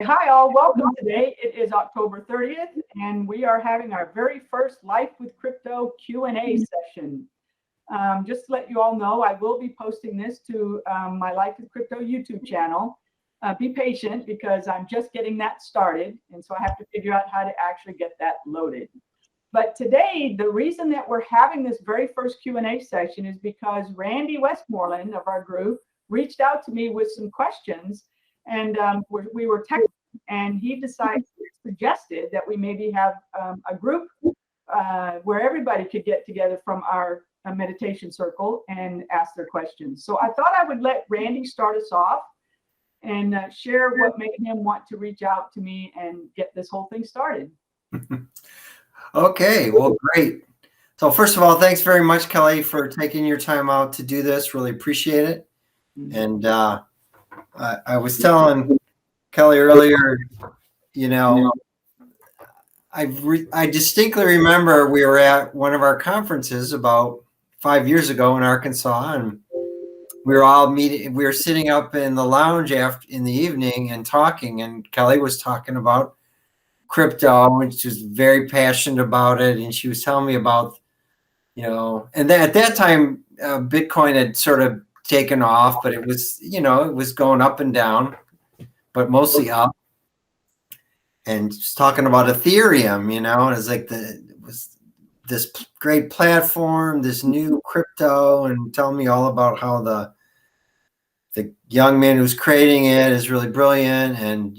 Hi, all. Welcome today. It is October 30th, and we are having our very first Life with Crypto Q&A session. Just to let you all know, I will be posting this to my Life with Crypto YouTube channel. Be patient because I'm just getting that started, and so I have to figure out how to actually get that loaded. But today, the reason that we're having this very first Q&A session is because Randy Westmoreland of our group reached out to me with some questions, and we were texting, and he suggested that we maybe have a group where everybody could get together from our meditation circle and ask their questions. So I thought I would let Randy start us off and share what made him want to reach out to me and get this whole thing started. Okay, well, great. So first of all, thanks very much, Kelly, for taking your time out to do this. Really appreciate it. And I was telling Kelly earlier, I distinctly remember we were at one of our conferences about 5 years ago in Arkansas, and we were all meeting. We were sitting up in the lounge in the evening and talking, and Kelly was talking about crypto, and she was very passionate about it. And she was telling me about, and then at that time, Bitcoin had sort of taken off, but it was, it was going up and down, but mostly up. And just talking about Ethereum, and it's like it was this great platform, this new crypto, and telling me all about how the young man who's creating it is really brilliant, and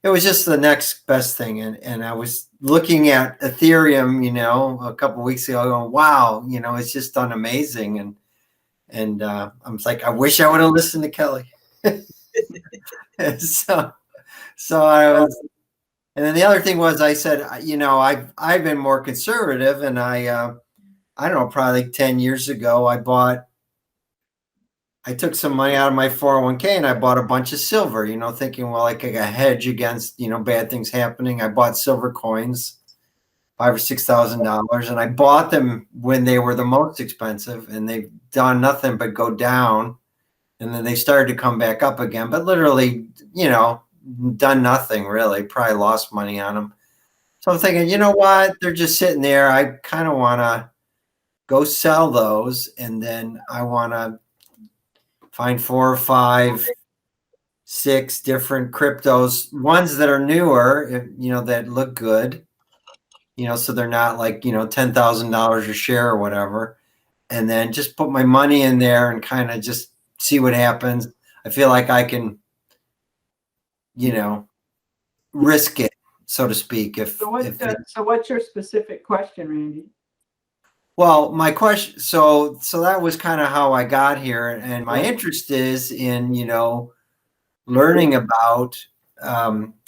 it was just the next best thing. And I was looking at Ethereum, a couple of weeks ago, going, wow, it's just done amazing. And I was like, I wish I would have listened to Kelly. so I was. And then the other thing was, I said, I've been more conservative, and I don't know, probably like 10 years ago, I took some money out of my 401k and I bought a bunch of silver, thinking, well, like a hedge against, bad things happening. I bought silver coins, $5,000 or $6,000, and I bought them when they were the most expensive, and they've done nothing but go down. And then they started to come back up again, but literally, done nothing really, probably lost money on them. So I'm thinking, you know what? They're just sitting there. I kind of want to go sell those, and then I want to find 4 or 5, 6 different cryptos, ones that are newer, that look good, so they're not like, $10,000 a share or whatever. And then just put my money in there and kind of just see what happens. I feel like I can, risk it, so to speak. So what's your specific question, Randy? Well, my question, so that was kind of how I got here, and my interest is in, learning about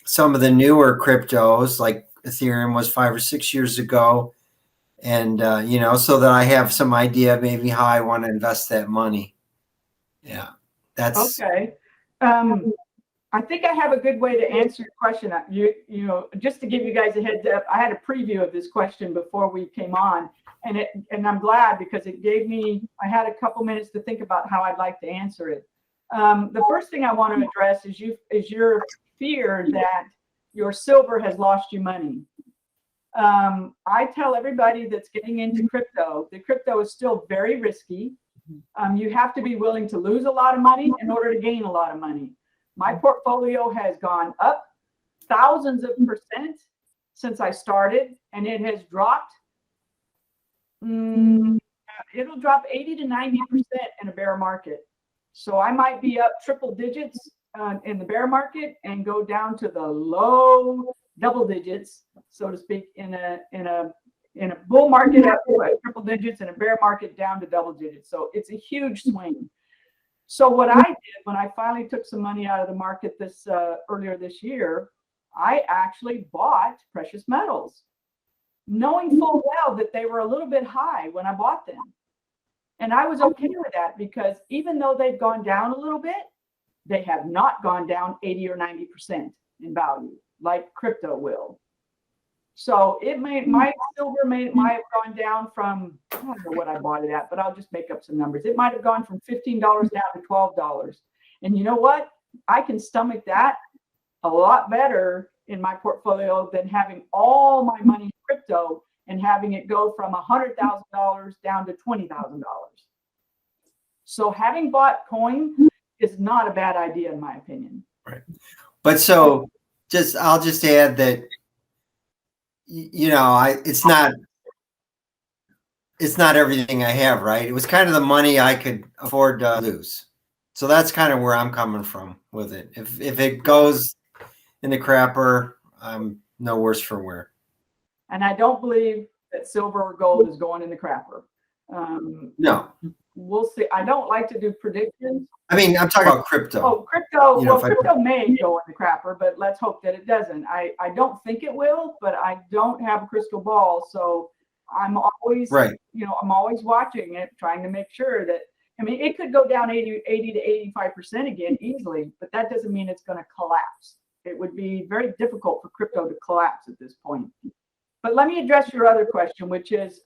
some of the newer cryptos, like Ethereum was 5 or 6 years ago, and so that I have some idea of maybe how I want to invest that money. Yeah, that's okay. I think I have a good way to answer your question. Just to give you guys a heads up, I had a preview of this question before we came on, and I'm glad because it gave me, I had a couple minutes to think about how I'd like to answer it. The first thing I want to address is your fear that your silver has lost you money. I tell everybody that's getting into crypto, the crypto is still very risky. You have to be willing to lose a lot of money in order to gain a lot of money. My portfolio has gone up thousands of percent since I started, and it has dropped. It'll drop 80 to 90% in a bear market. So I might be up triple digits in the bear market and go down to the low double digits, so to speak, in a bull market up to triple digits, and a bear market down to double digits. So it's a huge swing. So what I did when I finally took some money out of the market earlier this year, I actually bought precious metals, knowing full well that they were a little bit high when I bought them. And I was okay with that because even though they've gone down a little bit, they have not gone down 80 or 90% in value like crypto will. So my silver might have gone down from, I don't know what I bought it at, but I'll just make up some numbers. It might have gone from $15 down to $12. And you know what? I can stomach that a lot better in my portfolio than having all my money in crypto and having it go from $100,000 down to $20,000. So having bought coin is not a bad idea in my opinion. Right. But so I'll just add that, you know, it's not everything I have, right? It was kind of the money I could afford to lose. So that's kind of where I'm coming from with it. If it goes in the crapper, I'm no worse for wear. And I don't believe that silver or gold is going in the crapper. No. We'll see. I don't like to do predictions. I mean, I'm talking about crypto. Oh, crypto. You know, well, crypto may go in the crapper, but let's hope that it doesn't. I don't think it will, but I don't have a crystal ball. So I'm always, right. You know, I'm always watching it, trying to make sure that, I mean, it could go down 80 to 85% again easily, but that doesn't mean it's going to collapse. It would be very difficult for crypto to collapse at this point. But let me address your other question, which is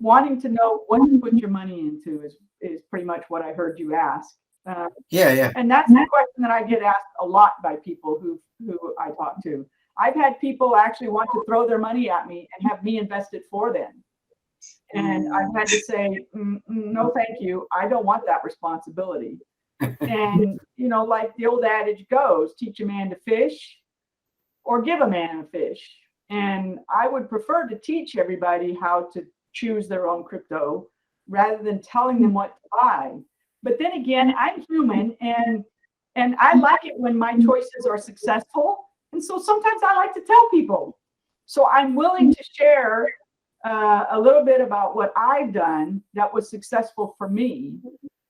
wanting to know what to put your money into is pretty much what I heard you ask. Yeah. And that's the question that I get asked a lot by people who I talk to. I've had people actually want to throw their money at me and have me invest it for them. And I've had to say, no, thank you. I don't want that responsibility. And, you know, like the old adage goes, teach a man to fish or give a man a fish. And I would prefer to teach everybody how to choose their own crypto rather than telling them what to buy. But then again, I'm human and I like it when my choices are successful. And so sometimes I like to tell people. So I'm willing to share a little bit about what I've done that was successful for me.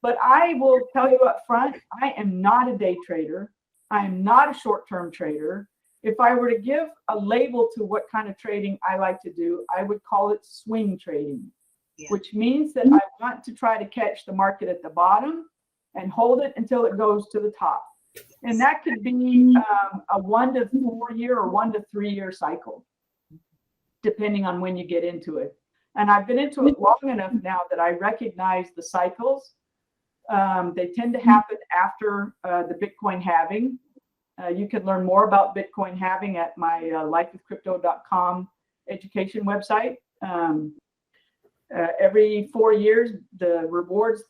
But I will tell you up front, I am not a day trader. I am not a short-term trader. If I were to give a label to what kind of trading I like to do, I would call it swing trading, which means that I want to try to catch the market at the bottom and hold it until it goes to the top. And that could be a 1 to 4 year or 1 to 3 year cycle, depending on when you get into it. And I've been into it long enough now that I recognize the cycles. They tend to happen after the Bitcoin halving. You can learn more about Bitcoin halving at my lifewithcrypto.com education website. Every 4 years, the rewards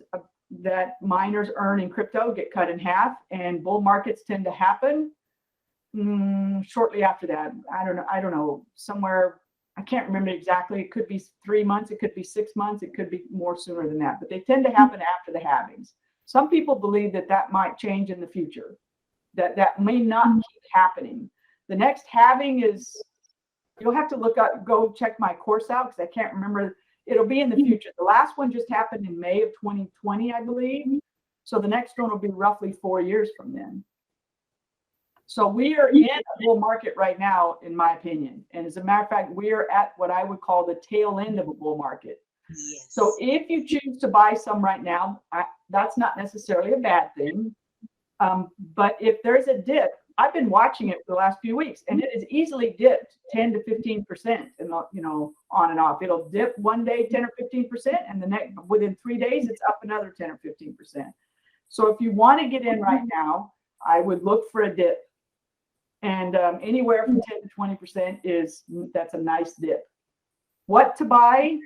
that miners earn in crypto get cut in half, and bull markets tend to happen shortly after that. I don't know, somewhere, I can't remember exactly. It could be 3 months, it could be 6 months, it could be more sooner than that, but they tend to happen after the halvings. Some people believe that might change in the future, that may not keep happening. The next halving is, you'll have to go check my course out because I can't remember. It'll be in the future. The last one just happened in May of 2020, I believe. So the next one will be roughly 4 years from then. So we are in a bull market right now, in my opinion. And as a matter of fact, we are at what I would call the tail end of a bull market. Yes. So if you choose to buy some right now, that's not necessarily a bad thing. But if there's a dip, I've been watching it for the last few weeks, and it has easily dipped 10 to 15%, and on and off. It'll dip one day 10 or 15%, and the next within 3 days it's up another 10 or 15%. So if you want to get in right now, I would look for a dip, and anywhere from 10 to 20% that's a nice dip. What to buy?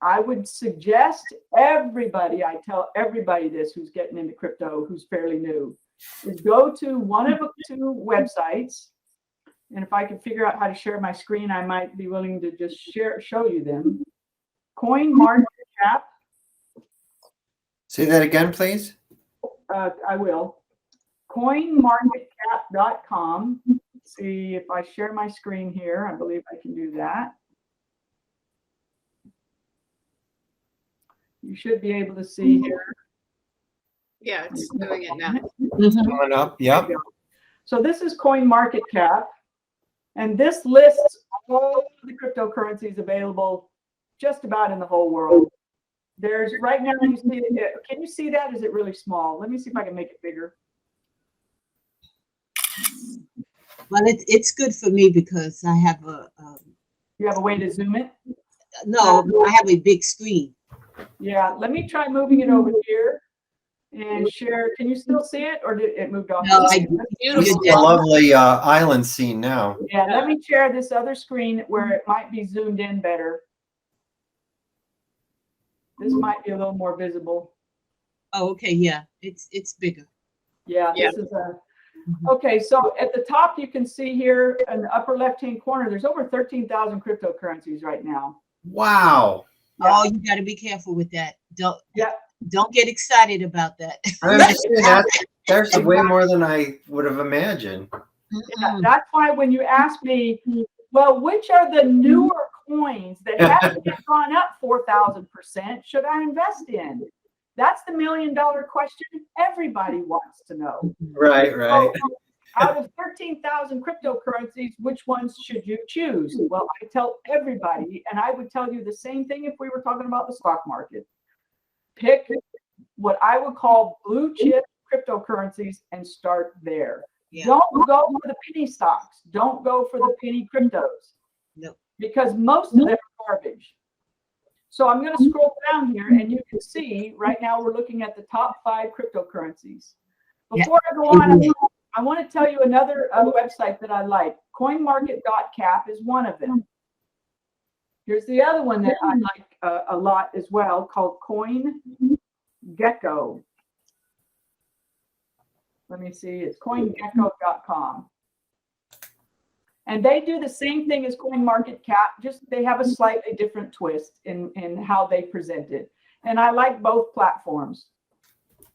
I would suggest everybody. I tell everybody this who's getting into crypto, who's fairly new, is go to one of the 2 websites. And if I could figure out how to share my screen, I might be willing to just show you them. CoinMarketCap. Say that again, please. I will. CoinMarketCap.com. See if I share my screen here. I believe I can do that. You should be able to see here. Yeah, it's doing it now. Coming up, yep. So this is CoinMarketCap, and this lists all the cryptocurrencies available just about in the whole world. There's right now, you see it. Can you see that? Is it really small? Let me see if I can make it bigger. Well, it's good for me because I have you have a way to zoom it? No, I have a big screen. Yeah, let me try moving it over here. and share. Can you still see it, or did it moved off? No, I We Beautiful. see a lovely island scene now. Yeah, let me share this other screen where it might be zoomed in better. This might be a little more visible. Oh, okay, yeah, it's bigger. Yeah, Yeah. this is a, okay, so at the top, you can see here in the upper left-hand corner, there's over 13,000 cryptocurrencies right now. Wow. Yeah. Oh, you got to be careful with that. Yeah. Don't get excited about that. I'm just saying that's way more than I would have imagined. Yeah, that's why when you ask me, well, which are the newer coins that haven't yet gone up 4,000% should I invest in? That's the $1 million question everybody wants to know. Right, right. So, out of 13,000 cryptocurrencies, which ones should you choose? Well, I tell everybody, and I would tell you the same thing if we were talking about the stock market. Pick what I would call blue chip cryptocurrencies and start there. Yeah. Don't go for the penny stocks. Don't go for the penny cryptos. No. Because most of them are garbage. So I'm going to scroll down here, and you can see right now we're looking at the top 5 cryptocurrencies. Before I go on, I want to tell you another website that I like. CoinMarket.cap is one of them. Here's the other one that I like a lot as well, called CoinGecko. Let me see, it's CoinGecko.com. And they do the same thing as CoinMarketCap, just they have a slightly different twist in how they present it. And I like both platforms.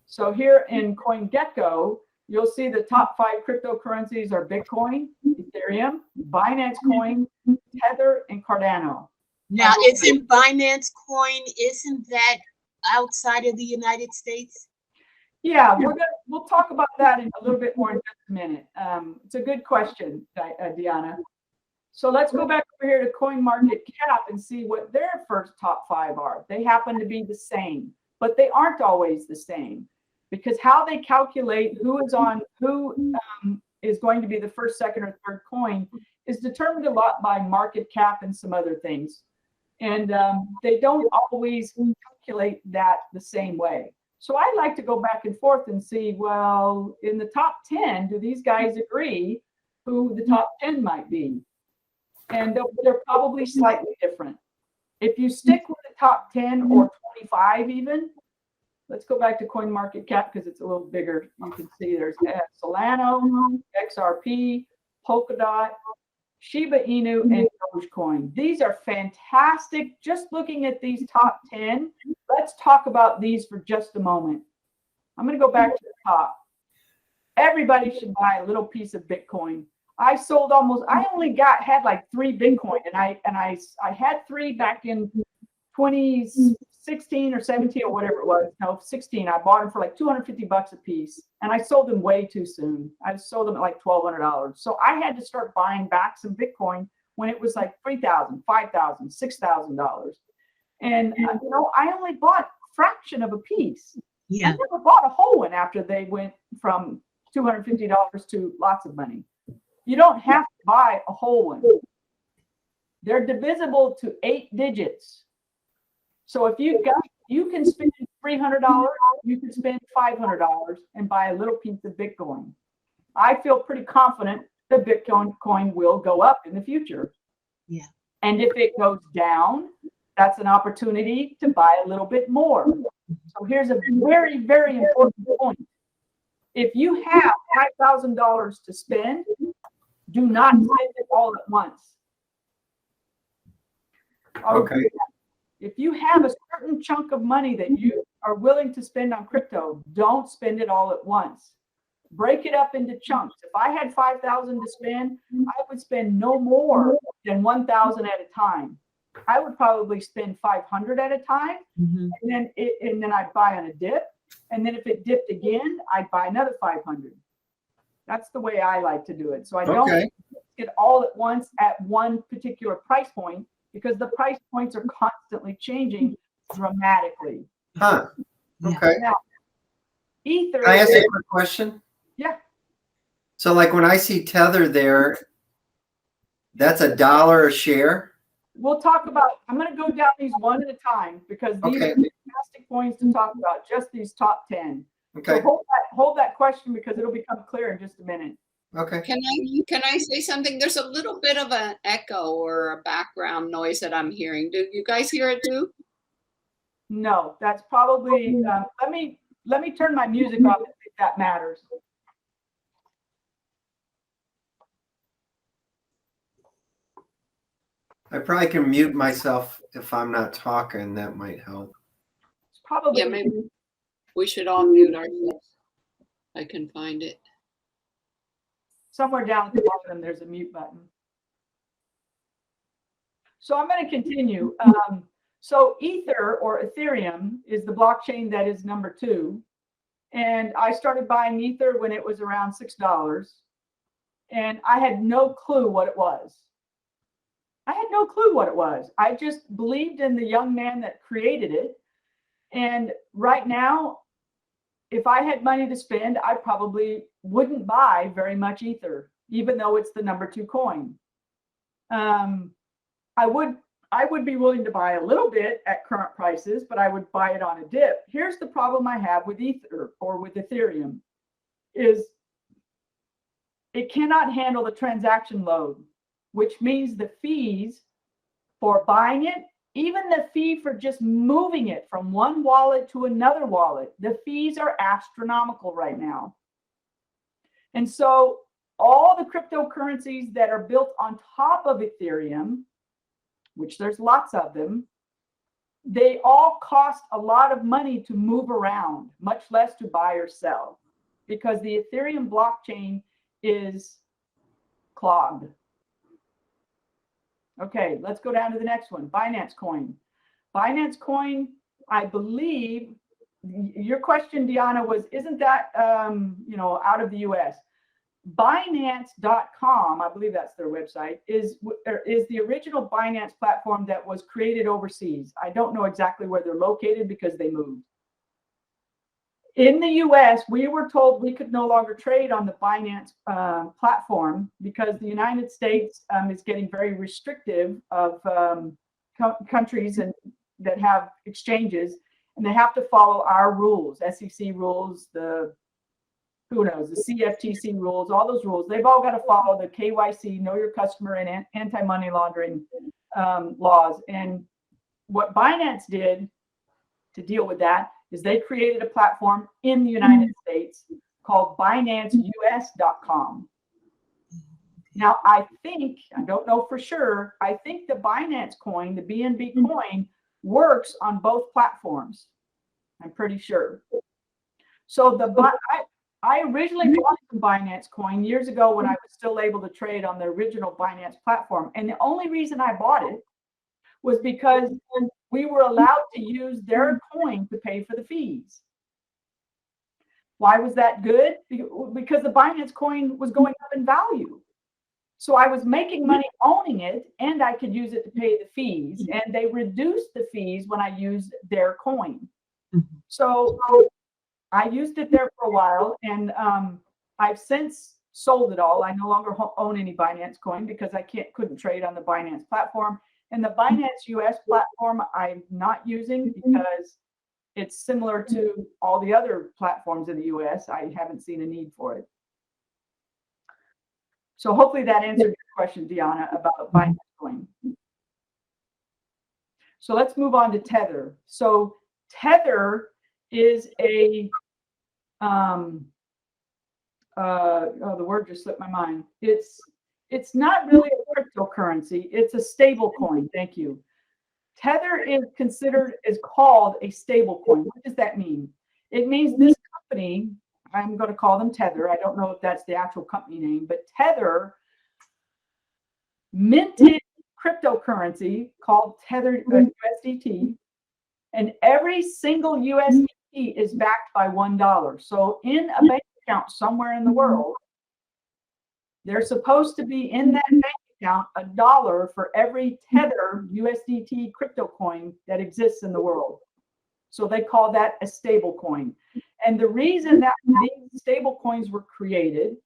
So here in CoinGecko, you'll see the top 5 cryptocurrencies are Bitcoin, Ethereum, Binance Coin, Tether, and Cardano. Now, isn't Binance Coin, isn't that outside of the United States? Yeah, we'll talk about that in a little bit more in just a minute. It's a good question, Deanna. So let's go back over here to CoinMarketCap and see what their first top 5 are. They happen to be the same, but they aren't always the same, because how they calculate who is going to be the first, second, or third coin is determined a lot by market cap and some other things. And they don't always calculate that the same way. So I like to go back and forth and see, well, in the top 10, do these guys agree who the top 10 might be? And they're probably slightly different. If you stick with the top 10 or 25 even, let's go back to CoinMarketCap because it's a little bigger. You can see there's Solano, XRP, Polkadot, Shiba Inu, and Dogecoin. These are fantastic. Just looking at these top 10, let's talk about these for just a moment. I'm going to go back to the top. Everybody should buy a little piece of Bitcoin. I only had like 3 Bitcoin, and I had 3 back in 2016 or 17 or whatever it was. No, 16. I bought them for like $250 a piece, and I sold them way too soon. I sold them at like $1,200. So I had to start buying back some Bitcoin when it was like $3,000, $5,000, $6,000. And I only bought a fraction of a piece. Yeah. I never bought a whole one after they went from $250 to lots of money. You don't have to buy a whole one. They're divisible to 8 digits. So if you can spend $300, you can spend $500 and buy a little piece of Bitcoin. I feel pretty confident that Bitcoin will go up in the future. Yeah. And if it goes down, that's an opportunity to buy a little bit more. So here's a very, very important point. If you have $5,000 to spend, do not spend it all at once. Okay. If you have a certain chunk of money that you are willing to spend on crypto, don't spend it all at once. Break it up into chunks. If I had $5,000 to spend, I would spend no more than $1,000 at a time. I would probably spend $500 at a time, and then I'd buy on a dip. And then if it dipped again, I'd buy another 500. That's the way I like to do it. So I don't get all at once at one particular price point, because the price points are constantly changing dramatically. Huh. Okay. Now, Ether. Can I ask you a quick question? Yeah. So like when I see Tether there, that's $1 a share? We'll talk about, I'm going to go down these one at a time because these are fantastic points to talk about, just these top 10. Okay. So hold that question because it'll become clear in just a minute. Okay. Can I say something? There's a little bit of an echo or a background noise that I'm hearing. Do you guys hear it too? No, that's probably, let me turn my music off if that matters. I probably can mute myself if I'm not talking. That might help. It's probably, Yeah, maybe we should all mute ourselves. I can find it. somewhere down at the bottom, there's a mute button. So I'm going to continue. So Ether or Ethereum is the blockchain that is number 2. And I started buying Ether when it was around $6. And I had no clue what it was. I had no clue what it was. I just believed in the young man that created it. And right now, if I had money to spend, I probably wouldn't buy very much Ether, even though it's the number 2 coin. I would be willing to buy a little bit at current prices, but I would buy it on a dip. Here's the problem I have with Ether or with Ethereum is it cannot handle the transaction load, which means the fees for buying it, even the fee for just moving it from one wallet to another wallet, the fees are astronomical right now. And so all the cryptocurrencies that are built on top of Ethereum, which there's lots of them, they all cost a lot of money to move around, much less to buy or sell, because the Ethereum blockchain is clogged. Okay, let's go down to the next one, Binance Coin. Binance Coin, I believe, your question, Deanna, was, isn't that, out of the US? Binance.com, I believe that's their website, is the original Binance platform that was created overseas. I don't know exactly where they're located because they moved. In the US, we were told we could no longer trade on the Binance platform because the United States is getting very restrictive of countries that have exchanges, and they have to follow our rules, SEC rules, the CFTC rules, all those rules. They've all got to follow the KYC, know your customer, and anti-money laundering laws. And what Binance did to deal with that is they created a platform in the United States called BinanceUS.com. Now, I don't know for sure, I think the Binance coin, the BNB coin, works on both platforms. I'm pretty sure. So I originally bought some Binance coin years ago when I was still able to trade on the original Binance platform. And the only reason I bought it was because we were allowed to use their coin to pay for the fees. Why was that good? Because the Binance coin was going up in value. So I was making money owning it, and I could use it to pay the fees. And they reduced the fees when I used their coin. So I used it there for a while, and I've since sold it all. I no longer own any Binance coin because I couldn't trade on the Binance platform. And the Binance US platform I'm not using because it's similar to all the other platforms in the US. I haven't seen a need for it. So hopefully that answered your question, Deanna, about Binance coin. So let's move on to Tether. So Tether is a the word just slipped my mind. It's not really a cryptocurrency. It's a stable coin. Thank you. Tether is called a stable coin. What does that mean? It means this company, I'm going to call them Tether. I don't know if that's the actual company name, but Tether minted cryptocurrency called Tether USDT, and every single USDT is backed by $1. So in a bank account somewhere in the world, there's supposed to be in that bank account $1 for every Tether USDT crypto coin that exists in the world. So they call that a stable coin. And the reason that these stable coins were created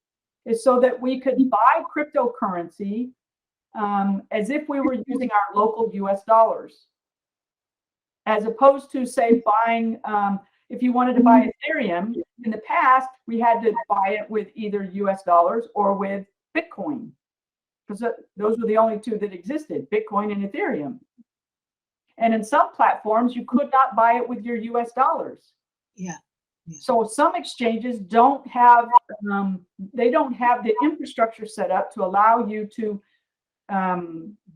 is so that we could buy cryptocurrency as if we were using our local US dollars, as opposed to, say, buying If you wanted to buy Ethereum, in the past, we had to buy it with either US dollars or with Bitcoin, because those were the only two that existed, Bitcoin and Ethereum. And in some platforms, you could not buy it with your US dollars. Yeah. So some exchanges don't have, they don't have the infrastructure set up to allow you to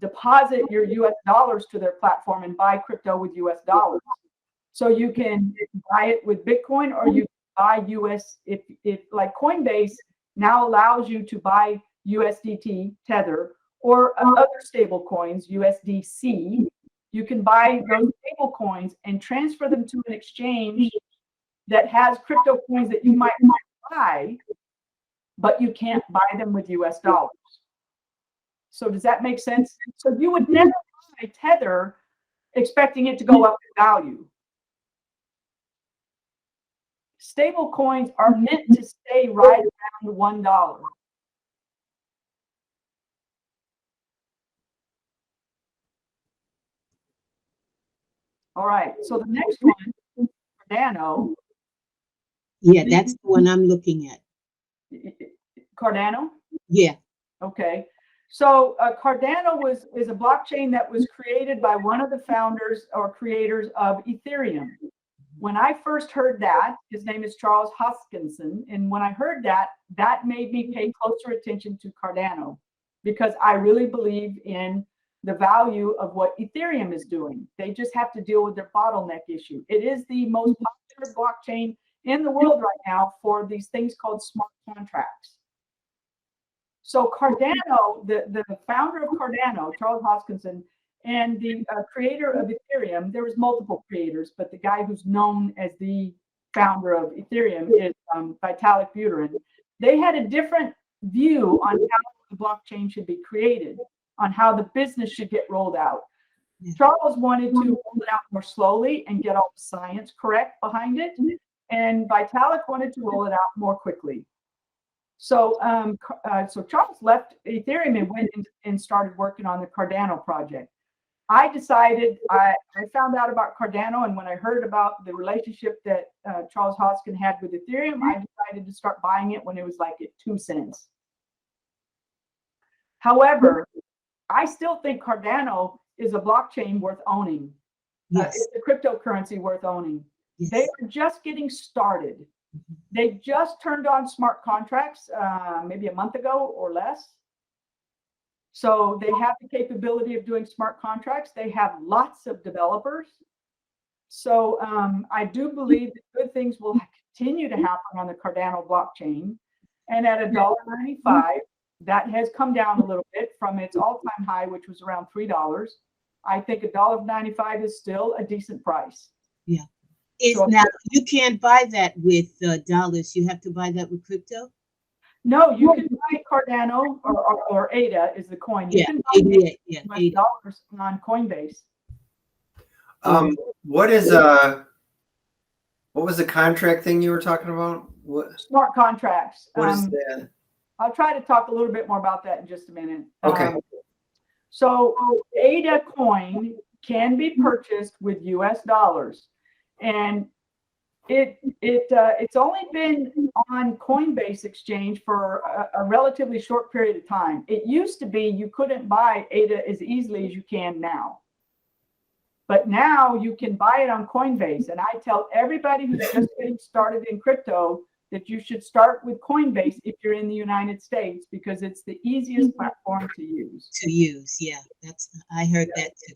deposit your US dollars to their platform and buy crypto with US dollars. So you can buy it with Bitcoin, or you buy US, if like Coinbase now allows you to buy USDT, Tether, or other stable coins, USDC. You can buy those stable coins and transfer them to an exchange that has crypto coins that you might want to buy, but you can't buy them with US dollars. So does that make sense? So you would never buy Tether expecting it to go up in value. Stable coins are meant to stay right around $1. All right, so the next one, Cardano. Yeah, that's the one I'm looking at. Cardano? Yeah. Okay. So Cardano is a blockchain that was created by one of the founders or creators of Ethereum. When I first heard that, his name is Charles Hoskinson, and when I heard that, that made me pay closer attention to Cardano, because I really believe in the value of what Ethereum is doing. They just have to deal with their bottleneck issue. It is the most popular blockchain in the world right now for these things called smart contracts. So Cardano, the founder of Cardano, Charles Hoskinson, and the creator of Ethereum, there was multiple creators, but the guy who's known as the founder of Ethereum is Vitalik Buterin. They had a different view on how the blockchain should be created, on how the business should get rolled out. Charles wanted to roll it out more slowly and get all the science correct behind it, and Vitalik wanted to roll it out more quickly. So, so Charles left Ethereum and went and started working on the Cardano project. I decided, I found out about Cardano, and when I heard about the relationship that Charles Hoskin had with Ethereum, I decided to start buying it when it was like at 2 cents. However, I still think Cardano is a blockchain worth owning. Yes. It's a cryptocurrency worth owning. Yes. They are just getting started. They just turned on smart contracts maybe a month ago or less. So they have the capability of doing smart contracts. They have lots of developers. So I do believe that good things will continue to happen on the Cardano blockchain. And at $1.95, that has come down a little bit from its all-time high, which was around $3. I think $1.95 is still a decent price. Yeah. So Now, you can't buy that with dollars. You have to buy that with crypto? No, you can buy Cardano or ADA is the coin. You can buy US dollars on Coinbase. What was the contract thing you were talking about? What Smart contracts. is that? I'll try to talk a little bit more about that in just a minute. Okay. So ADA coin can be purchased with US dollars, and it's only been on Coinbase exchange for a relatively short period of time. It used to be you couldn't buy ADA as easily as you can now. But now you can buy it on Coinbase. And I tell everybody who's just getting started in crypto that you should start with Coinbase if you're in the United States, because it's the easiest platform to use. Yeah. I heard that too.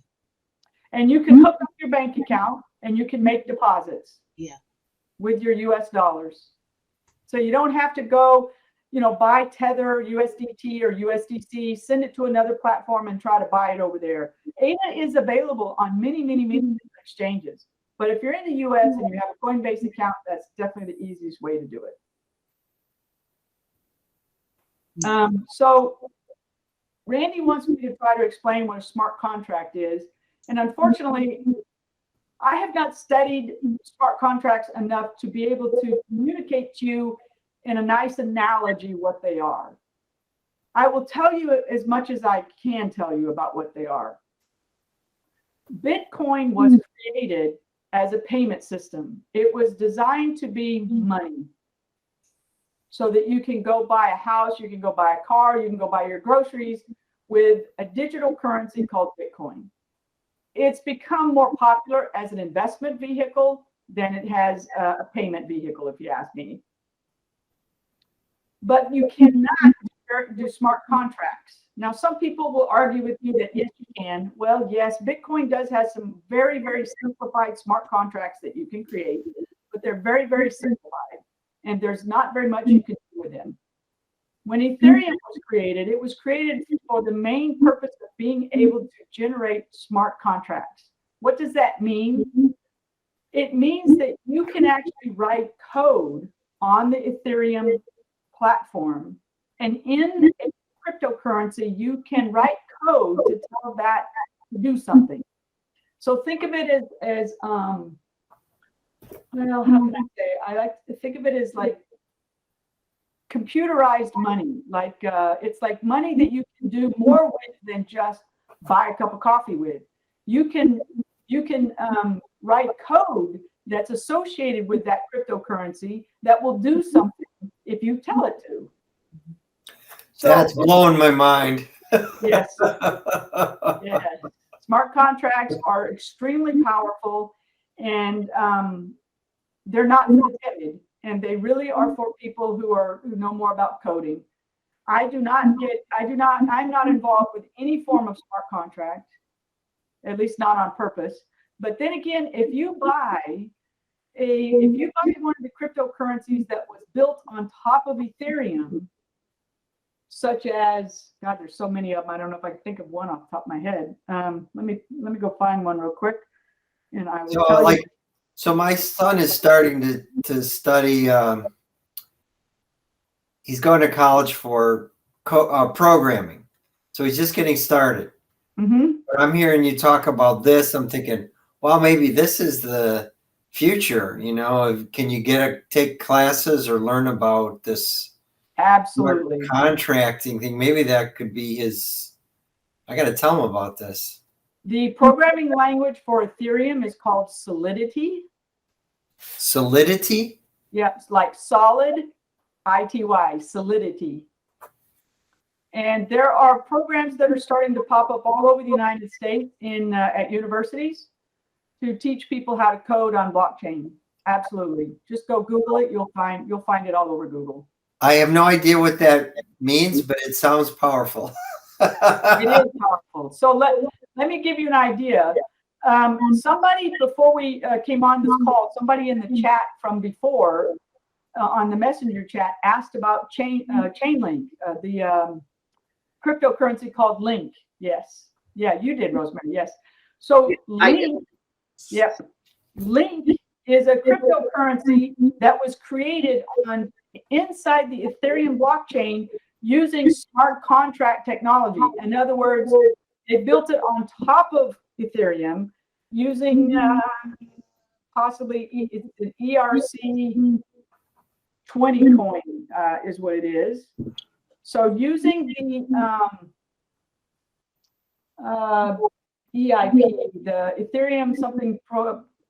And you can hook up your bank account and you can make deposits. Yeah. With your US dollars. So you don't have to go, buy Tether, USDT or USDC, send it to another platform and try to buy it over there. ADA is available on many exchanges. But if you're in the US and you have a Coinbase account, that's definitely the easiest way to do it. So Randy wants me to try to explain what a smart contract is. And unfortunately, I have not studied smart contracts enough to be able to communicate to you in a nice analogy what they are. I will tell you as much as I can tell you about what they are. Bitcoin was created as a payment system. It was designed to be money so that you can go buy a house, you can go buy a car, you can go buy your groceries with a digital currency called Bitcoin. It's become more popular as an investment vehicle than it has a payment vehicle, if you ask me. But you cannot do smart contracts. Now, some people will argue with you that yes, you can. Well, yes, Bitcoin does have some very, very simplified smart contracts that you can create, but they're very, very simplified, and there's not very much you can do with them. When Ethereum was created, it was created for the main purpose of being able to generate smart contracts. What does that mean? It means that you can actually write code on the Ethereum platform, and in a cryptocurrency, you can write code to tell that to do something. So think of it as well, how can I say? I like to think of it as like computerized money. Like it's like money that you can do more with than just buy a cup of coffee with. You can write code that's associated with that cryptocurrency that will do something if you tell it to. So, that's blowing my mind. yes, yes. Smart contracts are extremely powerful, and they're not for the timid, and they really are for people who know more about coding. I'm not involved with any form of smart contract, at least not on purpose. But then again, if you buy one of the cryptocurrencies that was built on top of Ethereum, such as, God, there's so many of them. I don't know if I can think of one off the top of my head. Let me go find one real quick, and I will tell you. So my son is starting to study. He's going to college for programming, so he's just getting started. Mm-hmm. But I'm hearing you talk about this. I'm thinking, well, maybe this is the future. You know, can you take classes or learn about this? Absolutely. Contracting thing. Maybe that could be his. I got to tell him about this. The programming language for Ethereum is called Solidity. Solidity? Yeah, it's like solid, ITY, Solidity. And there are programs that are starting to pop up all over the United States at universities to teach people how to code on blockchain. Absolutely. Just go Google it. You'll find it all over Google. I have no idea what that means, but it sounds powerful. It is powerful. So let me give you an idea. Somebody, before we came on this call, somebody in the chat from before, on the messenger chat, asked about Chainlink, the cryptocurrency called Link. Yes. Yeah, you did, Rosemary. Yes. So Link, yes, Link is a cryptocurrency that was created inside the Ethereum blockchain using smart contract technology. In other words, they built it on top of Ethereum using possibly it's an ERC 20 coin is what it is. So using the EIP, the Ethereum something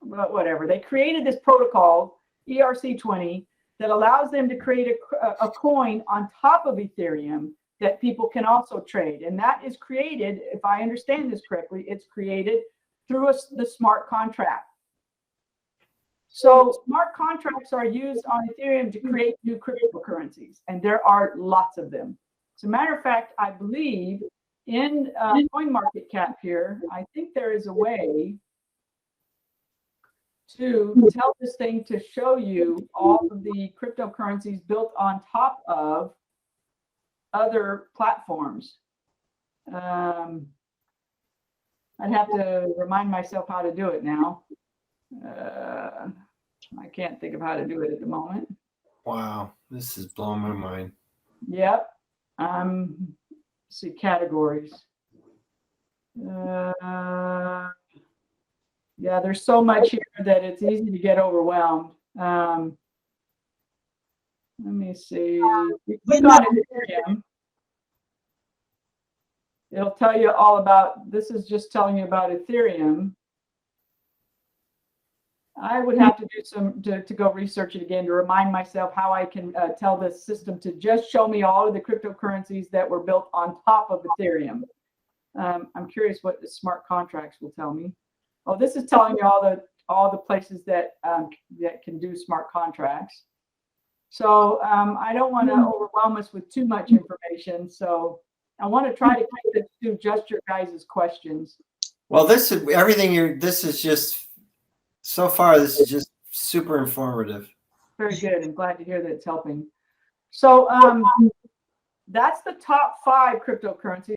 whatever, they created this protocol ERC 20 that allows them to create a coin on top of Ethereum that people can also trade. And that is created, if I understand this correctly, it's created through the smart contract. So smart contracts are used on Ethereum to create new cryptocurrencies, and there are lots of them. As a matter of fact, I believe in CoinMarketCap here, I think there is a way to tell this thing to show you all of the cryptocurrencies built on top of other platforms. I'd have to remind myself how to do it now. I can't think of how to do it at the moment. Wow, this is blowing my mind. Yep. See categories. Yeah, there's so much here that it's easy to get overwhelmed. Let me see. You click on Ethereum. It'll tell you all about, this is just telling you about Ethereum. I would have to do some to go research it again to remind myself how I can tell this system to just show me all of the cryptocurrencies that were built on top of Ethereum. I'm curious what the smart contracts will tell me. Oh, this is telling me all the places that that can do smart contracts. So I don't want to overwhelm us with too much information. So I want to try to keep it to just your guys' questions. Well, this is everything this is just so far. This is just super informative. Very good. I'm glad to hear that it's helping. So that's the top 5 cryptocurrencies.